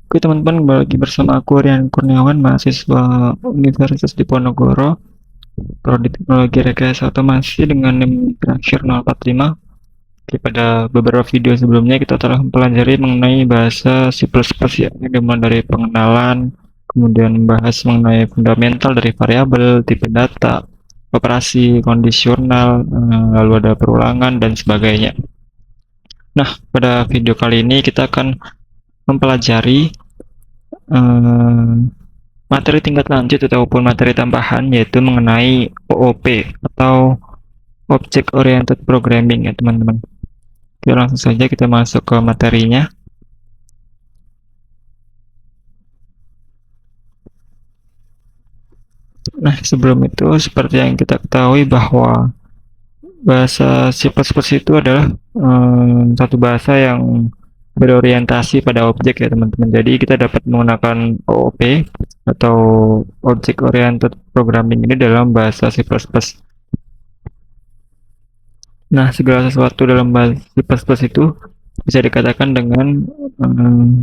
Oke teman-teman, kembali lagi bersama aku Rian Kurniawan, mahasiswa Universitas Diponegoro, Prodi Teknologi Rekayasa Otomasi dengan NIM terakhir 045. Oke, pada beberapa video sebelumnya kita telah mempelajari mengenai bahasa C++ ya, dimulai dari pengenalan, kemudian membahas mengenai fundamental dari variabel, tipe data, operasi kondisional, lalu ada perulangan dan sebagainya. Nah, pada video kali ini kita akan mempelajari eh, materi tingkat lanjut ataupun materi tambahan yaitu mengenai OOP atau Object Oriented Programming ya teman-teman. Oke, langsung saja kita masuk ke materinya. Nah, sebelum itu seperti yang kita ketahui bahwa bahasa C++ itu adalah satu bahasa yang berorientasi pada objek ya teman-teman. Jadi kita dapat menggunakan OOP atau Object Oriented Programming ini dalam bahasa C++. Nah, segala sesuatu dalam bahasa C++ itu bisa dikatakan dengan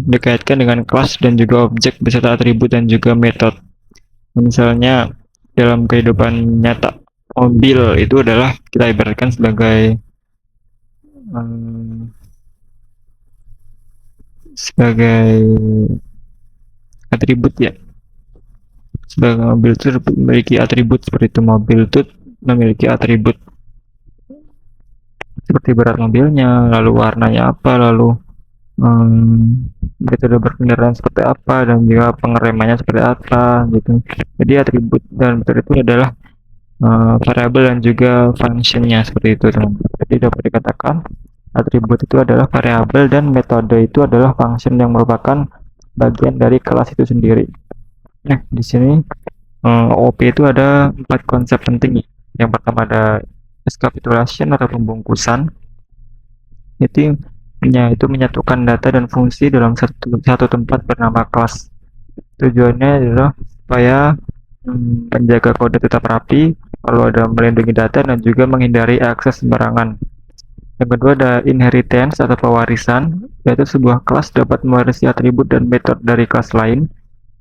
dikaitkan dengan kelas dan juga objek beserta atribut dan juga metode. Misalnya dalam kehidupan nyata, mobil itu adalah kita ibaratkan sebagai um, sebagai atribut ya. Sebagai mobil itu memiliki atribut seperti itu, mobil itu memiliki atribut seperti berat mobilnya, lalu warnanya apa, lalu metode berkendaraan seperti apa dan juga pengeremannya seperti apa gitu. Jadi atribut dan metode itu adalah variabel dan juga functionnya seperti itu teman. Jadi dapat dikatakan atribut itu adalah variabel dan metode itu adalah function yang merupakan bagian dari kelas itu sendiri. Nah di sini OOP itu ada 4 konsep penting. Yang pertama ada encapsulation atau pembungkusan, itu menyatukan data dan fungsi dalam satu tempat bernama kelas. Tujuannya adalah supaya menjaga kode tetap rapi, lalu ada melindungi data dan juga menghindari akses sembarangan. Yang kedua ada inheritance atau pewarisan, yaitu sebuah kelas dapat mewarisi atribut dan metode dari kelas lain.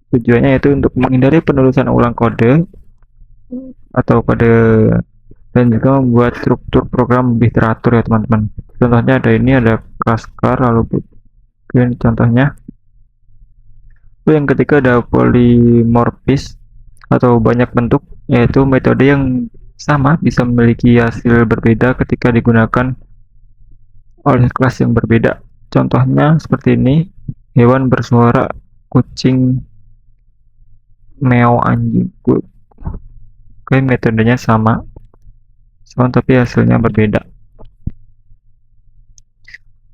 Tujuannya yaitu untuk menghindari penulisan ulang kode atau kode dan juga membuat struktur program lebih teratur ya teman-teman. Contohnya ada ini ada kelas car, lalu ini contohnya. Lalu yang ketiga ada polymorphis atau banyak bentuk, yaitu metode yang sama bisa memiliki hasil berbeda ketika digunakan oleh kelas yang berbeda. Contohnya seperti ini, hewan bersuara kucing, meow, anjing. Oke, metodenya sama tapi hasilnya berbeda.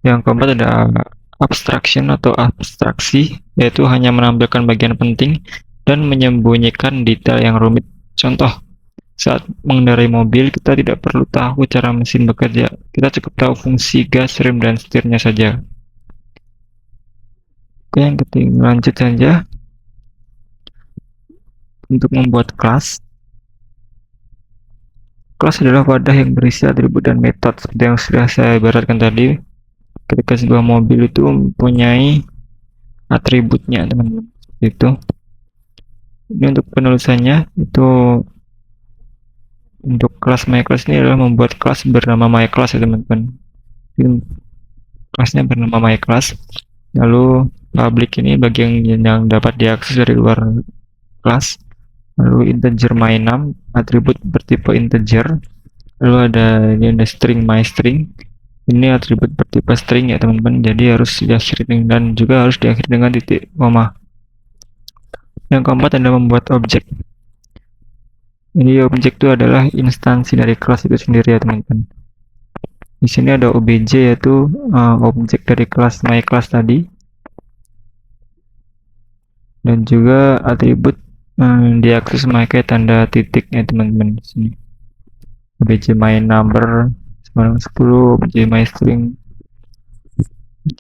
Yang keempat ada abstraction atau abstraksi, yaitu hanya menampilkan bagian penting dan menyembunyikan detail yang rumit. Contoh, saat mengendarai mobil, kita tidak perlu tahu cara mesin bekerja. Kita cukup tahu fungsi gas, rem, dan setirnya saja. Oke, yang ketiga, lanjut saja. Untuk membuat kelas, kelas adalah wadah yang berisi atribut dan metode. Seperti yang sudah saya ibaratkan tadi, ketika sebuah mobil itu mempunyai atributnya, teman-teman. Itu. Ini untuk penulisannya, itu untuk kelas myClass ini adalah membuat kelas bernama myClass ya teman-teman. Kelasnya bernama myClass. Lalu public ini bagian yang dapat diakses dari luar kelas. Lalu integer my_num, atribut bertipe integer. Lalu ada string myString. Ini atribut bertipe string ya teman-teman. Jadi harus diakhiri dan juga harus diakhiri dengan titik koma. Yang keempat ada membuat objek. Ini objek itu adalah instansi dari kelas itu sendiri ya teman-teman. Di sini ada obj yaitu objek dari kelas myClass tadi, dan juga atribut diakses memakai tanda titik ya teman-teman. Di sini obj myNumber 10, obj myString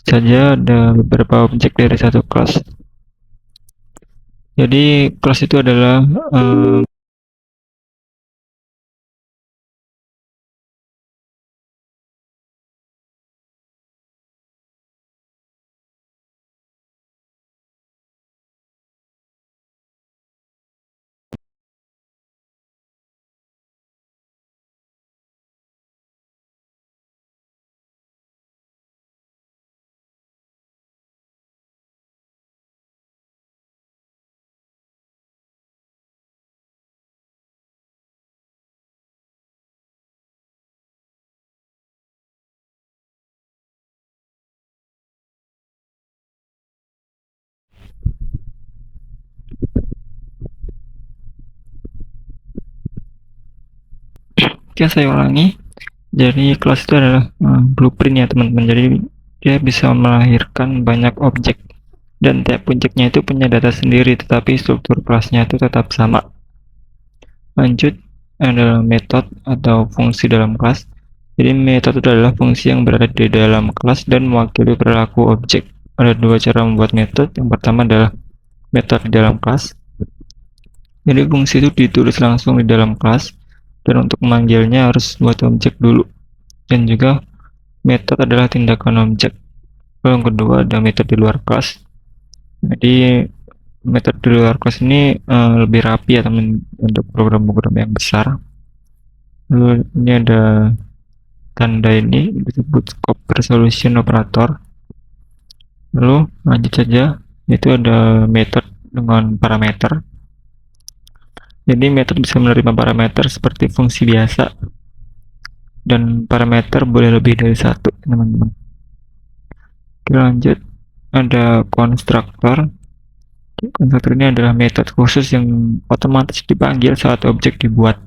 saja ada beberapa objek dari satu kelas. Jadi kelas itu adalah Oke, saya ulangi. Jadi kelas itu adalah blueprint ya teman-teman. Jadi dia bisa melahirkan banyak objek dan tiap objeknya itu punya data sendiri, tetapi struktur kelasnya itu tetap sama. Lanjut adalah metode atau fungsi dalam kelas. Jadi metode adalah fungsi yang berada di dalam kelas dan mewakili perilaku objek. Ada dua cara membuat metode. Yang pertama adalah metode di dalam kelas. Jadi fungsi itu ditulis langsung di dalam kelas dan untuk memanggilnya harus buat objek dulu. Dan juga metode adalah tindakan objek. Lalu yang kedua ada metode di luar kelas. Jadi metode di luar kelas ini lebih rapi ya teman untuk program-program yang besar. Lalu ini ada tanda ini disebut scope resolution operator. Lalu lanjut saja, itu ada metode dengan parameter. Jadi metode bisa menerima parameter seperti fungsi biasa dan parameter boleh lebih dari satu teman-teman. Oke, lanjut ada konstruktor. Konstruktor ini adalah metode khusus yang otomatis dipanggil saat objek dibuat.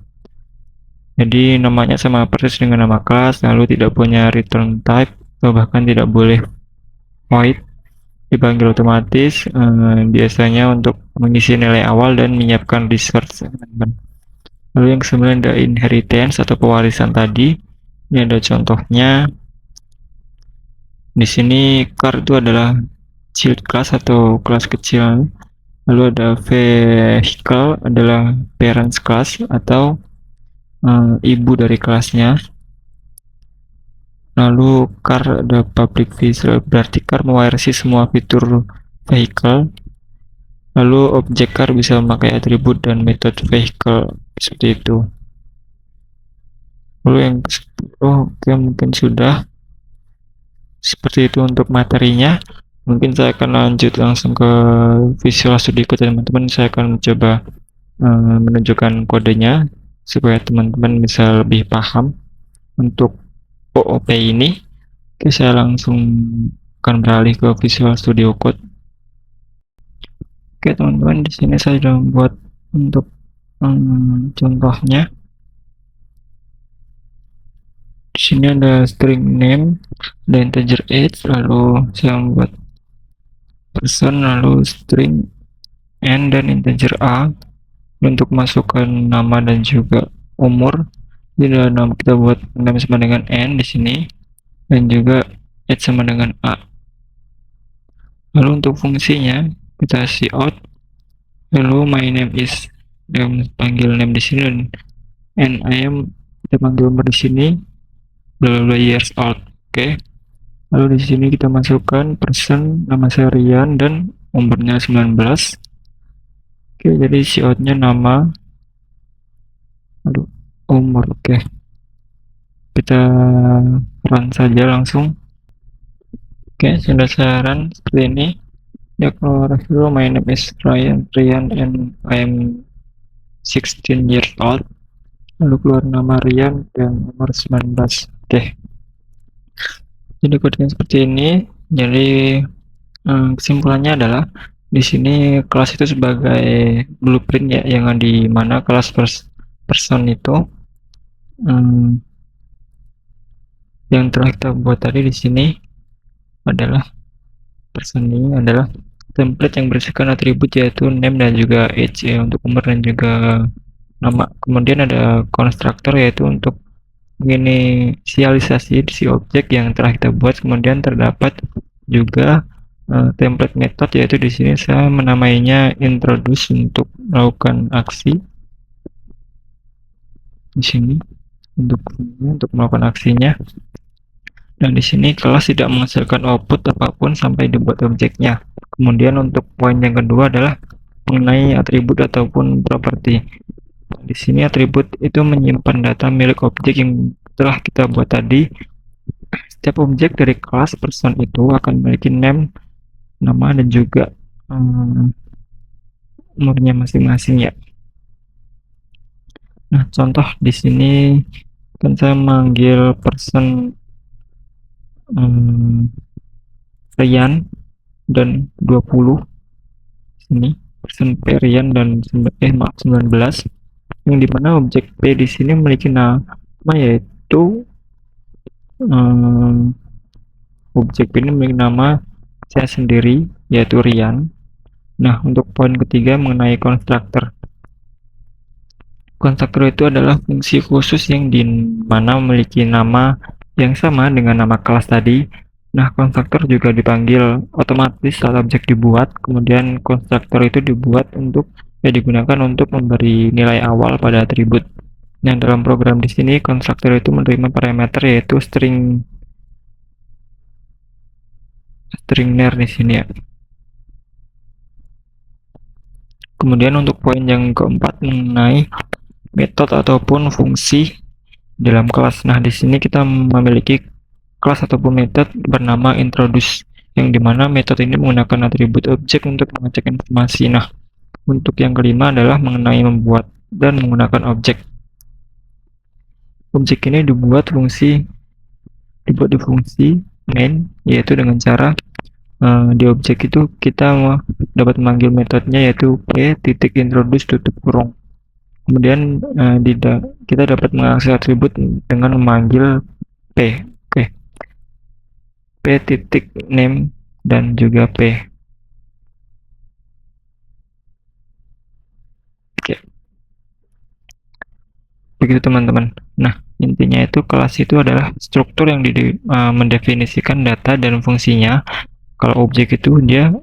Jadi namanya sama persis dengan nama kelas, lalu tidak punya return type atau bahkan tidak boleh void. Dipanggil otomatis biasanya untuk mengisi nilai awal dan menyiapkan resource teman-teman. Lalu yang kesembilan ada inheritance atau pewarisan tadi. Ini ada contohnya. Di sini car itu adalah child class atau kelas kecil. Lalu ada vehicle adalah parents class atau ibu dari kelasnya. Lalu car ada public feature, berarti car mewarisi semua fitur vehicle. Lalu objek car bisa memakai atribut dan metode vehicle seperti itu. Lalu yang oke, mungkin sudah seperti itu untuk materinya. Mungkin saya akan lanjut langsung ke Visual Studio Code teman-teman. Saya akan mencoba menunjukkan kodenya supaya teman-teman bisa lebih paham untuk OOP ini. Oke, saya langsung akan beralih ke Visual Studio Code. Oke teman-teman, di sini saya sudah membuat untuk contohnya. Di sini ada string name, ada integer age, lalu saya membuat person, lalu string n dan integer a untuk masukkan nama dan juga umur. Jadi nama kita buat nama sama dengan n di sini dan juga age sama dengan a. Lalu untuk fungsinya kita cout, lalu my name is dan panggil name di sini dan I am kita panggil umur di sini bla bla years old. Oke. Lalu di sini kita masukkan person, nama saya Rian dan umurnya 19. Oke, jadi cout-nya nama, umur. Oke. Kita run saja langsung. Oke, sudah saya run seperti ini. Ya, kalau review my name is Rian and I am 16 years old. Lalu keluar nama Rian dan umur 19. Oke. Jadi kodenya seperti ini. Jadi kesimpulannya adalah di sini kelas itu sebagai blueprint ya, yang di mana kelas person itu yang telah kita buat tadi di sini adalah person ini adalah template yang berisikan atribut yaitu name dan juga age ya, untuk umur dan juga nama. Kemudian ada konstruktor yaitu untuk menginisialisasi si objek yang telah kita buat. Kemudian terdapat juga template method, yaitu di sini saya menamainya introduce untuk melakukan aksi di sini untuk melakukan aksinya. Dan di sini kelas tidak menghasilkan output apapun sampai dibuat objeknya. Kemudian untuk poin yang kedua adalah mengenai atribut ataupun properti. Di sini atribut itu menyimpan data milik objek yang telah kita buat tadi. Setiap objek dari kelas person itu akan memiliki name, nama dan juga umurnya masing-masing ya. Nah, contoh di sini kan saya manggil person Rian dan 20. Sini person Rian dan 19, yang dimana objek P di sini memiliki yaitu objek ini memiliki nama saya sendiri, yaitu Rian. Nah, untuk poin ketiga mengenai konstruktor. Konstruktor itu adalah fungsi khusus yang dimana memiliki nama yang sama dengan nama kelas tadi. Nah, konstruktor juga dipanggil otomatis saat objek dibuat, kemudian konstruktor itu dibuat untuk digunakan untuk memberi nilai awal pada atribut. Nah, dalam program di sini konstruktor itu menerima parameter yaitu ner di sini ya. Kemudian untuk poin yang keempat mengenai metode ataupun fungsi dalam kelas. Nah, di sini kita memiliki kelas ataupun metode bernama introduce, yang dimana metode ini menggunakan atribut objek untuk mengecek informasi. Nah, untuk yang kelima adalah mengenai membuat dan menggunakan objek. Objek ini dibuat di fungsi main, yaitu dengan cara di objek itu kita dapat memanggil metodenya yaitu p.introduce tutup kurung. Kemudian kita dapat mengakses atribut dengan memanggil p. Oke. p.name dan juga p. Oke. Begitu teman-teman. Nah, intinya itu kelas itu adalah struktur yang mendefinisikan data dan fungsinya. Kalau objek itu dia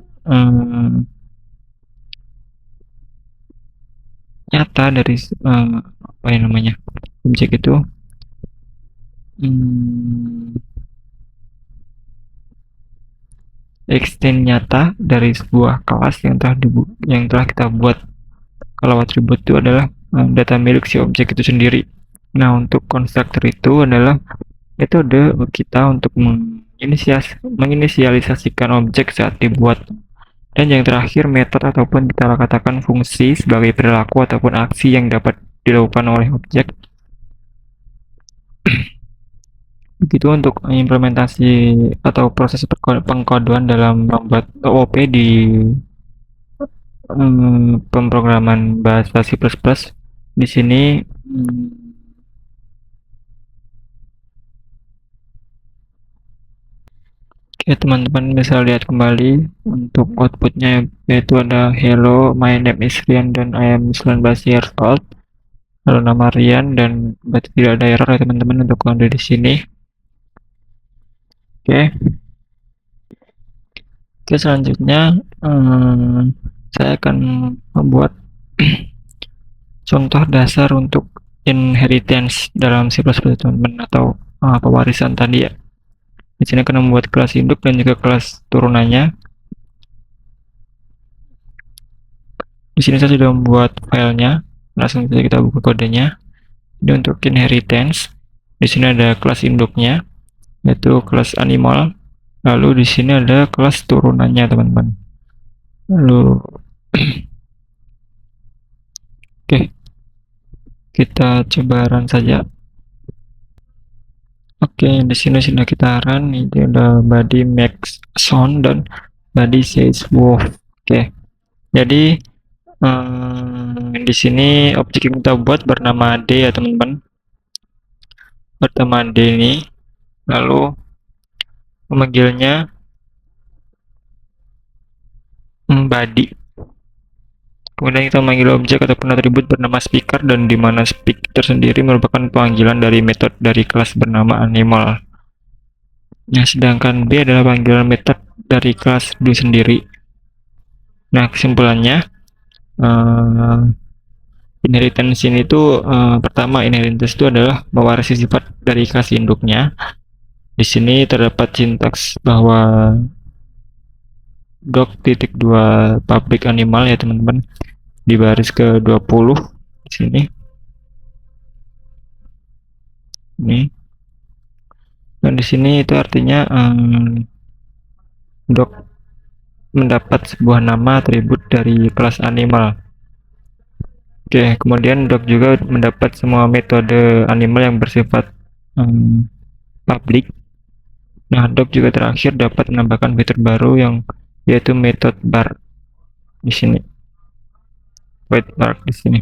nyata dari apa yang namanya objek itu extend nyata dari sebuah kelas yang telah kita buat. Kalau atribut itu adalah data milik si objek itu sendiri. Nah, untuk konstruktor itu adalah metode kita untuk menginisialisasikan objek saat dibuat. Dan yang terakhir, metode ataupun kita katakan fungsi sebagai perilaku ataupun aksi yang dapat dilakukan oleh objek. Begitu untuk implementasi atau proses pengkodoan dalam membuat OOP di pemrograman bahasa C++. Di sini oke, teman-teman bisa lihat kembali untuk outputnya, yaitu ada hello, my name is Rian dan I am 19 years old. Lalu nama Rian dan berarti tidak ada error ya teman-teman untuk kode di sini. Oke. Oke, selanjutnya saya akan membuat contoh dasar untuk inheritance dalam C++ teman-teman, atau pewarisan tadi ya. Di sini akan membuat kelas induk dan juga kelas turunannya. Di sini saya sudah membuat filenya. Langsung saja kita buka kodenya. Jadi untuk inheritance, di sini ada kelas induknya, yaitu kelas animal. Lalu di sini ada kelas turunannya, teman-teman. Lalu oke, kita coba run saja. Oke, di sini sudah kita run. Ini ada body makes sound dan body says wolf. Oke, jadi di sini objek yang kita buat bernama D ya teman-teman. Bernama D ini, lalu memanggilnya body. Kemudian kita memanggil objek ataupun atribut bernama speaker, dan di mana speak tersendiri merupakan panggilan dari metode dari kelas bernama animal. Nah, sedangkan B adalah panggilan metode dari kelas D sendiri. Nah, kesimpulannya inheritance ini tuh pertama, inheritance itu adalah mewarisi sifat dari kelas induknya. Di sini terdapat sintaks bahwa doc.2 public animal ya teman-teman, di baris ke-20 di sini. Ini. Dan di sini itu artinya doc mendapat sebuah nama atribut dari kelas animal. Oke, kemudian doc juga mendapat semua metode animal yang bersifat public. Nah, doc juga terakhir dapat menambahkan fitur baru yang yaitu metode bar di sini. Wait bar di sini.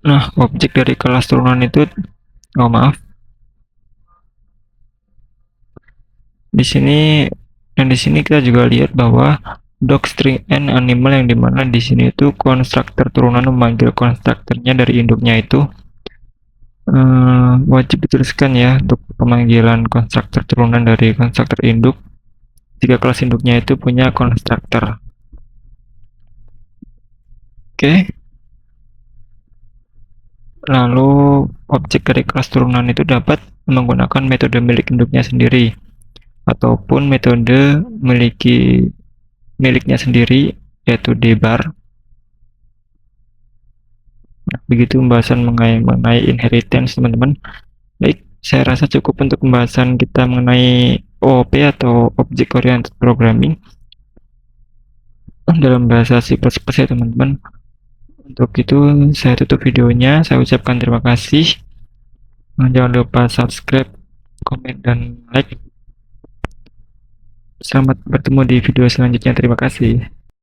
Nah, objek dari kelas turunan itu, oh maaf, di sini dan di sini kita juga lihat bahwa docstring n animal, yang dimana di sini itu konstruktor turunan memanggil konstruktornya dari induknya itu wajib dituliskan ya untuk pemanggilan konstruktor turunan dari konstruktor induk jika kelas induknya itu punya konstruktor. Oke. Lalu objek dari kelas turunan itu dapat menggunakan metode milik induknya sendiri ataupun metode miliknya sendiri, yaitu dbar. Nah, begitu pembahasan mengenai inheritance, teman-teman. Baik, saya rasa cukup untuk pembahasan kita mengenai OOP atau Object Oriented Programming dalam bahasa C++ ya, teman-teman. Untuk itu saya tutup videonya. Saya ucapkan terima kasih. Jangan lupa subscribe, komen, dan like. Selamat bertemu di video selanjutnya. Terima kasih.